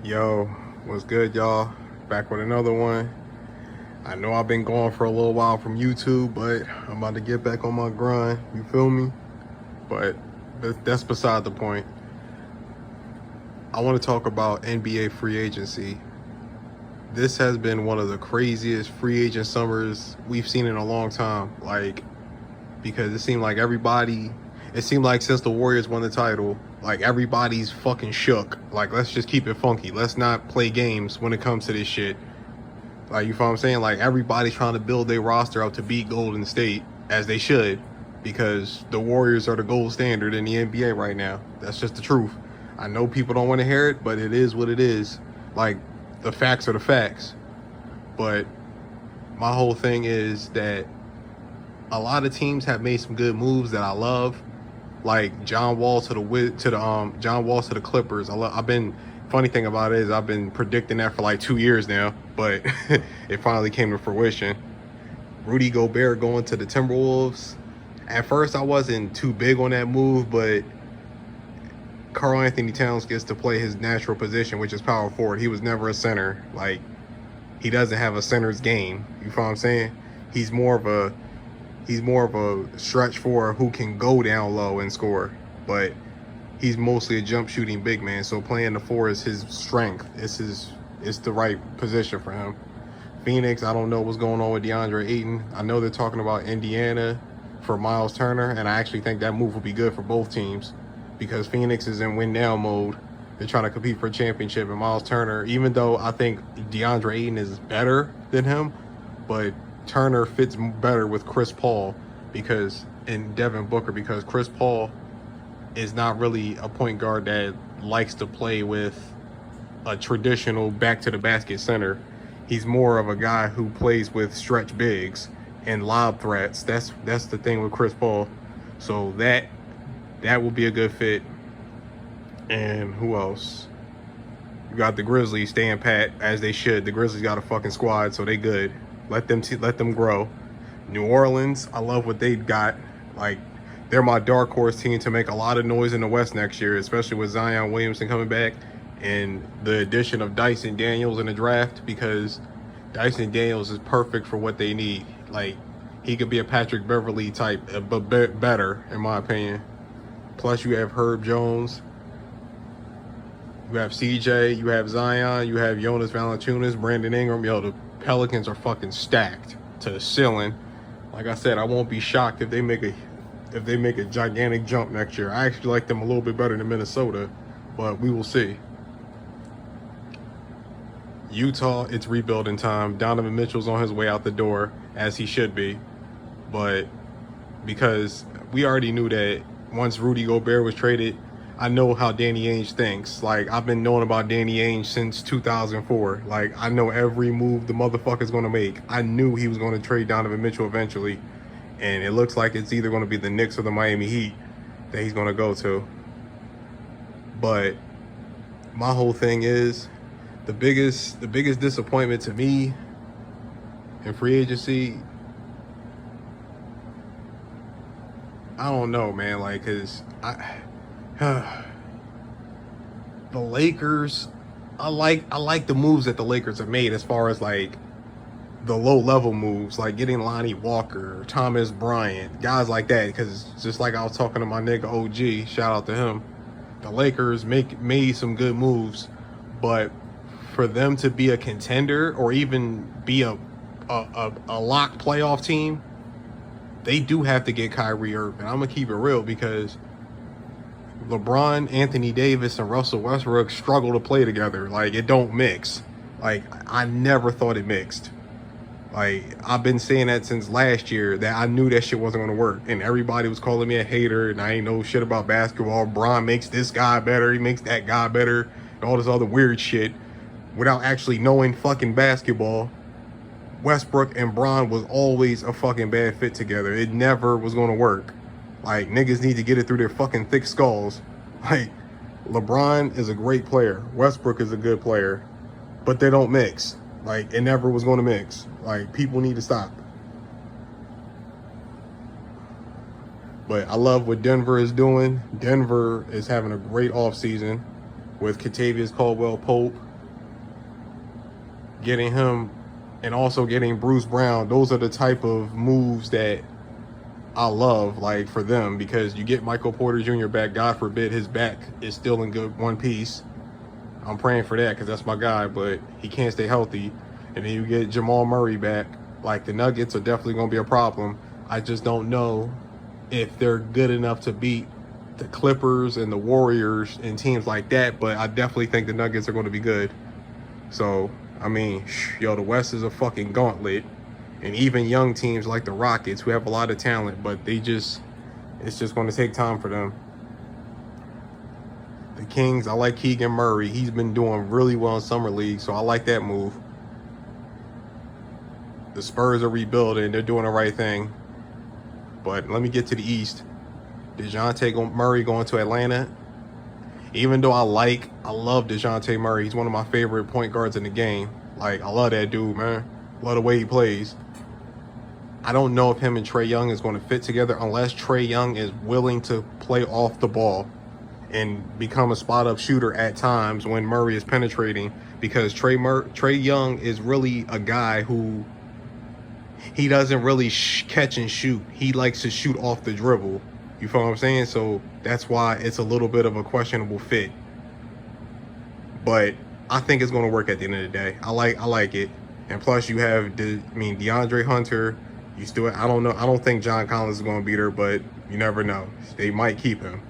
Yo, what's good, y'all? Back with another one. I know I've been gone for a little while from YouTube, but I'm about to get back on my grind. You feel me? But that's beside the point. I want to talk about NBA free agency. This has been one of the craziest free agent summers we've seen in a long time. Because it seemed like since the Warriors won the title, like everybody's fucking shook. Like, let's just keep it funky. Let's not play games when it comes to this shit. Like, you feel what I'm saying? Like, everybody's trying to build their roster up to beat Golden State, as they should, because the Warriors are the gold standard in the NBA right now. That's just the truth. I know people don't want to hear it, but it is what it is. Like, the facts are the facts. But my whole thing is that a lot of teams have made some good moves that I love, like John Wall to the Clippers. I've been funny thing about it is I've been predicting that for like 2 years now, but it finally came to fruition. Rudy Gobert going to the Timberwolves. At first, I wasn't too big on that move, but Karl Anthony Towns gets to play his natural position, which is power forward. He was never a center. Like, he doesn't have a center's game. You feel what I'm saying? He's more of a stretch four who can go down low and score, but he's mostly a jump shooting big man. So playing the four is his strength. It's the right position for him. Phoenix, I don't know what's going on with DeAndre Ayton. I know they're talking about Indiana for Miles Turner, and I actually think that move will be good for both teams because Phoenix is in win now mode. They're trying to compete for a championship, and Miles Turner, even though I think DeAndre Ayton is better than him, but Turner fits better with Chris Paul and Devin Booker, because Chris Paul is not really a point guard that likes to play with a traditional back to the basket center. He's more of a guy who plays with stretch bigs and lob threats. That's the thing with Chris Paul. So that will be a good fit. And who else? You got the Grizzlies staying pat as they should. The Grizzlies got a fucking squad, so they good. Let them grow. New Orleans, I love what they got. Like, they're my dark horse team to make a lot of noise in the West next year, especially with Zion Williamson coming back and the addition of Dyson Daniels in the draft, because Dyson Daniels is perfect for what they need. Like, he could be a Patrick Beverly type, but better, in my opinion. Plus, you have Herb Jones. You have CJ, you have Zion, you have Jonas Valanciunas, Brandon Ingram. Yo, the Pelicans are fucking stacked to the ceiling. Like I said, I won't be shocked if they make a gigantic jump next year. I actually like them a little bit better than Minnesota, but we will see. Utah, it's rebuilding time. Donovan Mitchell's on his way out the door, as he should be. But because we already knew that once Rudy Gobert was traded, I know how Danny Ainge thinks. Like, I've been knowing about Danny Ainge since 2004. Like, I know every move the motherfucker's going to make. I knew he was going to trade Donovan Mitchell eventually. And it looks like it's either going to be the Knicks or the Miami Heat that he's going to go to. But my whole thing is, the biggest disappointment to me in free agency, I don't know, man. Like, cause the Lakers, I like the moves that the Lakers have made as far as like the low level moves, like getting Lonnie Walker, Thomas Bryant, guys like that. Because just like I was talking to my nigga OG, shout out to him. The Lakers made some good moves, but for them to be a contender or even be a locked playoff team, they do have to get Kyrie Irving. I'm gonna keep it real, because LeBron, Anthony Davis, and Russell Westbrook struggle to play together. Like, it don't mix. Like, I never thought it mixed. Like, I've been saying that since last year, that I knew that shit wasn't going to work. And everybody was calling me a hater, and I ain't know shit about basketball. Bron makes this guy better, he makes that guy better, and all this other weird shit without actually knowing fucking basketball. Westbrook and Bron was always a fucking bad fit together. It never was going to work. Like, niggas need to get it through their fucking thick skulls. Like, LeBron is a great player. Westbrook is a good player. But they don't mix. Like, it never was going to mix. Like, people need to stop. But I love what Denver is doing. Denver is having a great offseason with Kentavious Caldwell-Pope. getting him and also getting Bruce Brown, those are the type of moves that I love, like, for them, because you get Michael Porter Jr. back. God forbid his back is still in good one piece. I'm praying for that because that's my guy, but he can't stay healthy. And then you get Jamal Murray back. Like, the Nuggets are definitely going to be a problem. I just don't know if they're good enough to beat the Clippers and the Warriors and teams like that, but I definitely think the Nuggets are going to be good. So, I mean, yo, the West is a fucking gauntlet. And even young teams like the Rockets, who have a lot of talent, but it's just going to take time for them. The Kings, I like Keegan Murray. He's been doing really well in Summer League, so I like that move. The Spurs are rebuilding. They're doing the right thing. But let me get to the East. DeJounte Murray going to Atlanta. Even though I love DeJounte Murray. He's one of my favorite point guards in the game. Like, I love that dude, man. Love the way he plays. I don't know if him and Trae Young is going to fit together unless Trae Young is willing to play off the ball and become a spot-up shooter at times when Murray is penetrating, because Trae Young is really a guy who he doesn't really catch and shoot. He likes to shoot off the dribble. You feel what I'm saying? So that's why it's a little bit of a questionable fit. But I think it's going to work at the end of the day. I like it. And plus you have DeAndre Hunter. I don't know. I don't think John Collins is going to be there, but you never know. They might keep him.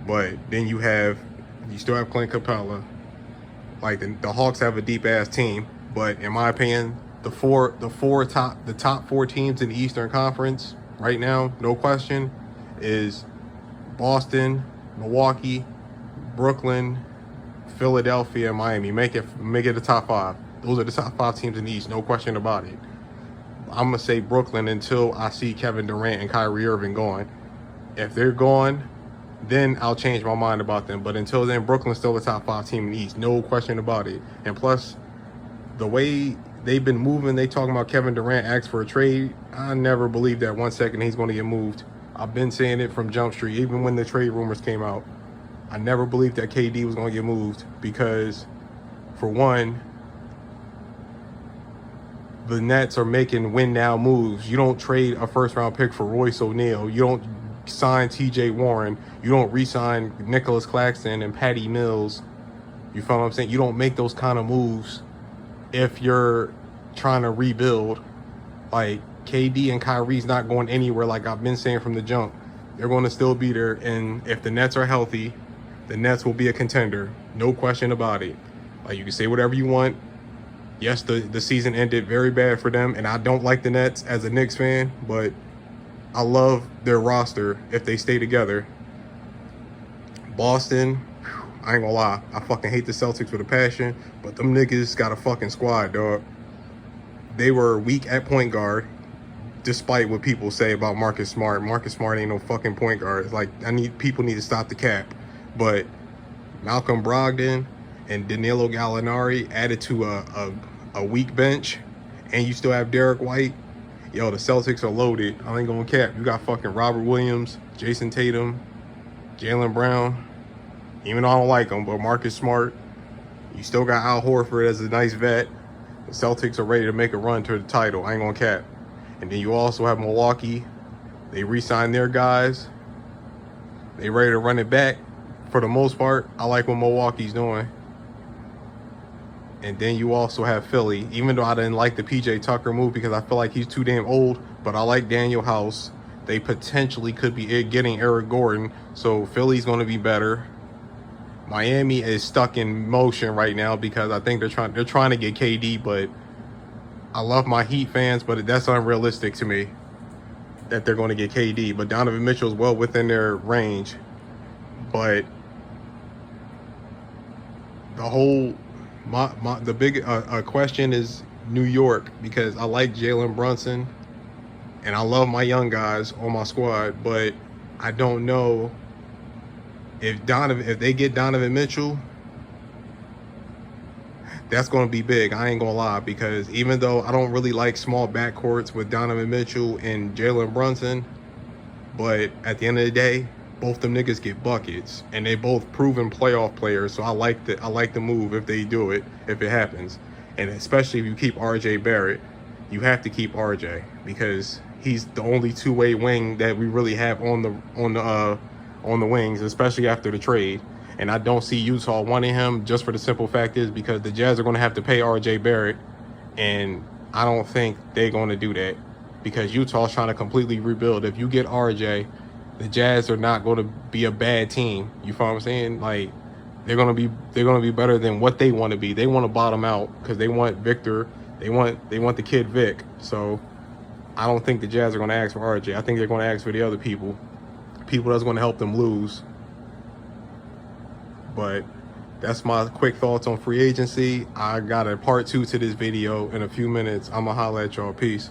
But then you still have Clint Capella. Like, the Hawks have a deep ass team, but in my opinion, the top four teams in the Eastern Conference right now, no question, is Boston, Milwaukee, Brooklyn, Philadelphia, and Miami. Make it the top five. Those are the top five teams in the East, no question about it. I'm gonna say Brooklyn until I see Kevin Durant and Kyrie Irving gone. If they're gone, then I'll change my mind about them. But until then, Brooklyn's still the top five team in the East, no question about it. And plus, the way they've been moving, they talking about Kevin Durant asked for a trade. I never believed that 1 second he's going to get moved. I've been saying it from Jump Street, even when the trade rumors came out. I never believed that KD was going to get moved because, for one, the Nets are making win-now moves. You don't trade a first-round pick for Royce O'Neal. You don't sign T.J. Warren. You don't re-sign Nicholas Claxton and Patty Mills. You feel what I'm saying? You don't make those kind of moves if you're trying to rebuild. Like, KD and Kyrie's not going anywhere, like I've been saying from the jump. They're going to still be there, and if the Nets are healthy, the Nets will be a contender. No question about it. Like, you can say whatever you want. Yes, the season ended very bad for them, and I don't like the Nets as a Knicks fan, but I love their roster if they stay together. Boston, I ain't gonna lie, I fucking hate the Celtics with a passion, but them niggas got a fucking squad, dog. They were weak at point guard, despite what people say about Marcus Smart. Marcus Smart ain't no fucking point guard. It's like, people need to stop the cap. But Malcolm Brogdon and Danilo Gallinari added to a weak bench, and you still have Derek White. Yo, the Celtics are loaded. I ain't gonna cap. You got fucking Robert Williams, Jason Tatum, Jaylen Brown. Even though I don't like them, but Marcus Smart. You still got Al Horford as a nice vet. The Celtics are ready to make a run to the title. I ain't gonna cap. And then you also have Milwaukee. They re-signed their guys. They ready to run it back. For the most part, I like what Milwaukee's doing. And then you also have Philly. Even though I didn't like the PJ Tucker move because I feel like he's too damn old, but I like Daniel House. They potentially could be getting Eric Gordon, so Philly's going to be better. Miami is stuck in motion right now because I think they're trying to get KD, but I love my Heat fans, but that's unrealistic to me that they're going to get KD. But Donovan Mitchell is well within their range. But the big question is New York, because I like Jalen Brunson and I love my young guys on my squad, but I don't know if they get Donovan Mitchell, that's going to be big. I ain't going to lie, because even though I don't really like small backcourts with Donovan Mitchell and Jalen Brunson, but at the end of the day, both them niggas get buckets, and they both proven playoff players. So I like the move if they do it, if it happens. And especially if you keep RJ Barrett, you have to keep RJ because he's the only two-way wing that we really have on the wings, especially after the trade. And I don't see Utah wanting him, just for the simple fact is because the Jazz are going to have to pay RJ Barrett, and I don't think they're going to do that because Utah's trying to completely rebuild. If you get RJ, the Jazz are not going to be a bad team. You feel what I'm saying? Like, they're gonna be better than what they want to be. They want to bottom out because they want Victor. They want the kid Vic. So I don't think the Jazz are going to ask for RJ. I think they're going to ask for the other people that's going to help them lose. But that's my quick thoughts on free agency. I got a part 2 to this video in a few minutes. I'm gonna holler at y'all. Peace.